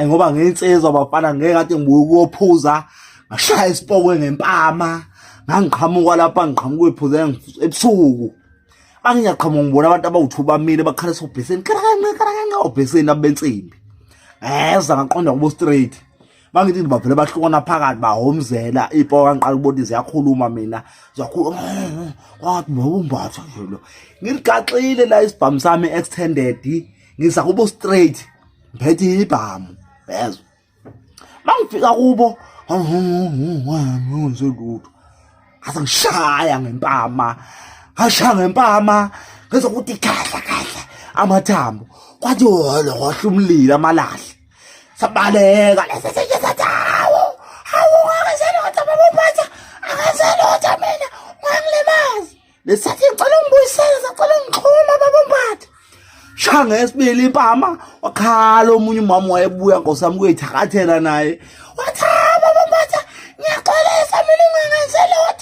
ngoba ngensizwa bafana ngeke kade ngibuye ukuyophuza ngashaya isipokwe ngempama ngangiqhamuka lapha ngiqhamuka iphuze ebusuku bangiyaqhamuka ngibona abantu abawu2 bamile bakhalisa obheseni karanqa obheseni abensimbi eza ngaqonda kubo straight bangithi bavele bahlukana phakathi bahomzela ipo kanqala ukubona ziyakhuluma mina ziyakhuluma kwathi mawumbatha nje lo ngiligaxile la isibhamu sami extended ngisa kubo straight ngiphethe ibhamu yezwa mangifika kubo ngizolutho asa ngishaya ngempama ngizokuthi khahla amathambo kwathi wolo kwahla umlilo amalahle sabaleka hawo akazelotha babaphatha akazelotha mina ngangilimazi lesathi ngicela ungibuyisele sacela ngixhuma babaphatha shanga esibili impama wakhala omunye umama wayebuya nkosami kuyithakathela naye wathi babaphatha ngiyaxolisa mina ngangazelotha